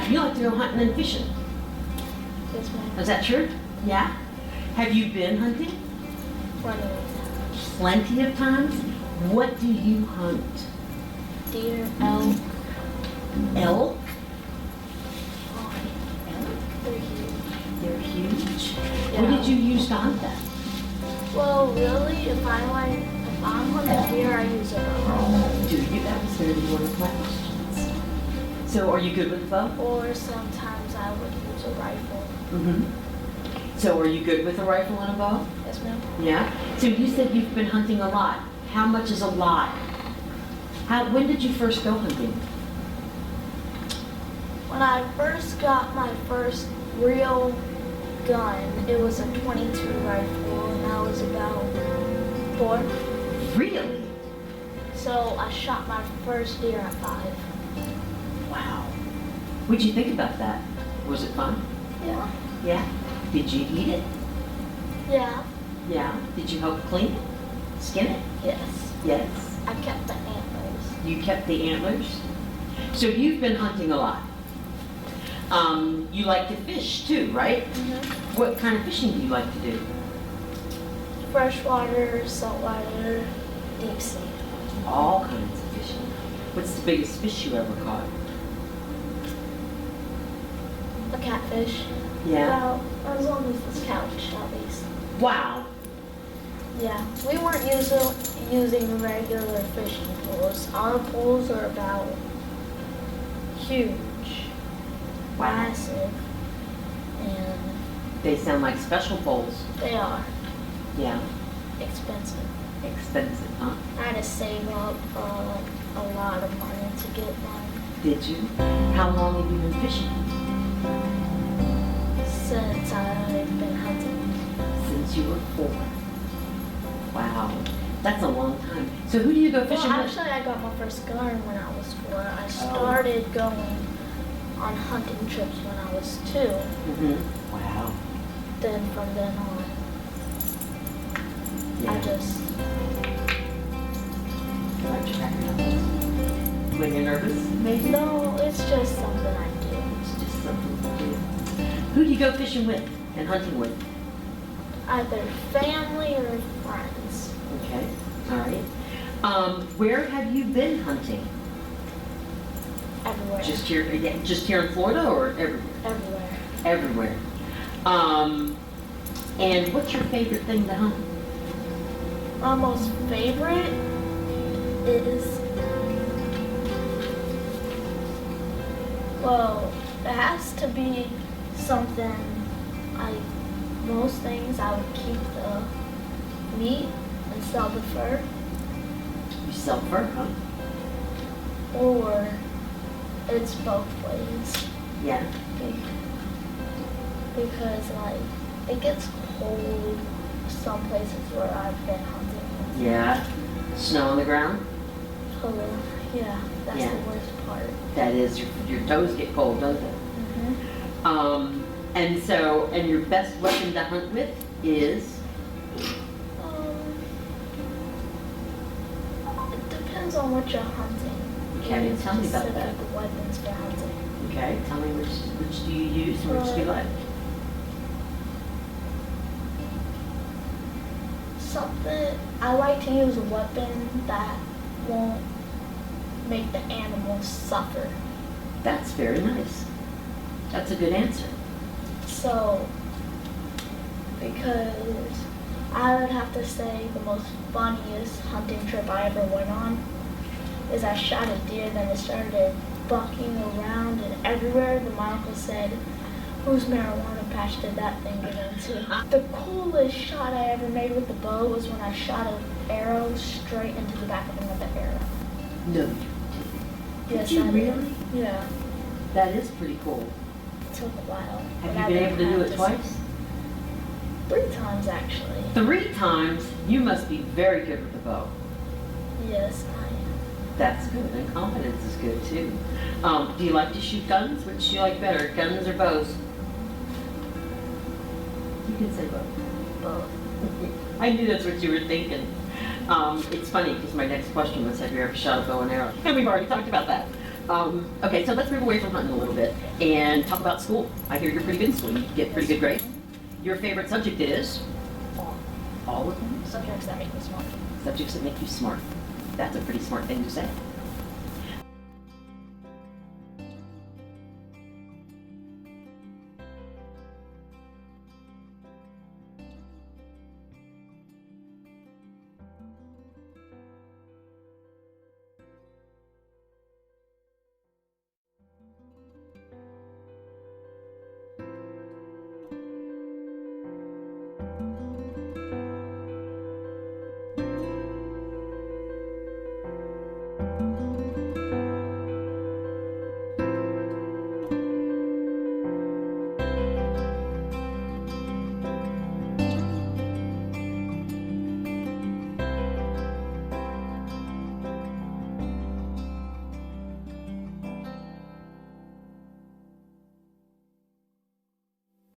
Yeah, you like to go hunting and fishing. Yes, ma'am. Is that true? Yeah. Have you been hunting? Plenty of times. What do you hunt? Deer, elk. Elk? Elk? They're huge. They're huge. Yeah. What did you use to hunt that? Well, really, if I'm hunting deer, I use a bow. Do you? That was going to be one of my questions. So are you good with the bow? Or sometimes I would use a rifle. Mm-hmm. So are you good with a rifle and a bow? Yes, ma'am. Yeah. So you said you've been hunting a lot. How much is a lot? When did you first go hunting? When I first got my first real gun, it was a .22 rifle, and I was about 4. Really? So I shot my first deer at 5. Wow. What'd you think about that? Was it fun? Yeah. Yeah. Did you eat it? Yeah. Yeah. Did you help clean it? Skin it? Yes. Yes. I kept the antlers. You kept the antlers? So you've been hunting a lot. You like to fish too, right? Mm-hmm. What kind of fishing do you like to do? Freshwater, saltwater, deep sea. All kinds of fishing. What's the biggest fish you ever caught? A catfish. Yeah. About as long as this couch, at least. Wow. Yeah. We weren't using regular fishing poles. Our poles are about huge, massive, and They sound like special poles. they are Yeah. expensive. Expensive, huh? I had to save up a lot of money to get one Did you? How long have you been fishing? since I've been hunting. Since you were 4. Wow. That's a long time. So who do you go fishing Well, with? actually, I got my first gun when I was 4. I started going on hunting trips when I was 2. Mm-hmm. Wow. Then from then on, I just You like to crack your knuckles? When you're nervous, maybe? no. It's just something I do. It's just something to do. Who do you go fishing with and hunting with? Either family or friends. Okay. All right. Where have you been hunting? Everywhere. Just here in Florida or everywhere? Everywhere. Everywhere. And what's your favorite thing to hunt? My most favorite is, well, it has to be something most things I would keep the meat and sell the fur, You sell fur, huh? or it's both ways. Yeah. Because it gets cold some places where I've been hunting. Yeah. Snow on the ground? Oh, yeah, that's Yeah. the worst part. That is, your toes get cold, don't they? Mm-hmm. And your best weapon to hunt with is? It depends on what you're hunting. Okay, Use tell me about that. specific weapons for hunting. Okay, tell me which do you use and which do you like? I like to use a weapon that won't make the animal suffer. That's very nice. That's a good answer. So, because I would have to say the most funniest hunting trip I ever went on is I shot a deer, then it started bucking around and everywhere. Then my uncle said, "Whose marijuana patch did that thing get into?" The coolest shot I ever made with the bow was when I shot an arrow straight into the back of another arrow. No. Yes, Did you I did. really? Yeah. That is pretty cool. It took a while. Have but you I've been able to do it practicing. twice? 3 times, actually. 3 times? You must be very good with the bow. Yes, I am. That's good, and confidence is good too. Do you like to shoot guns? Which do you like better, guns or bows? You can say both. Both. I knew that's what you were thinking. It's funny because my next question was, have you ever shot a bow and arrow? And we've already talked about that. Okay, so let's move away from hunting a little bit and talk about school. I hear you're pretty good in school. You get pretty good grades. Your favorite subject is? All of them? Subjects that make me smart. Subjects that make you smart. That's a pretty smart thing to say.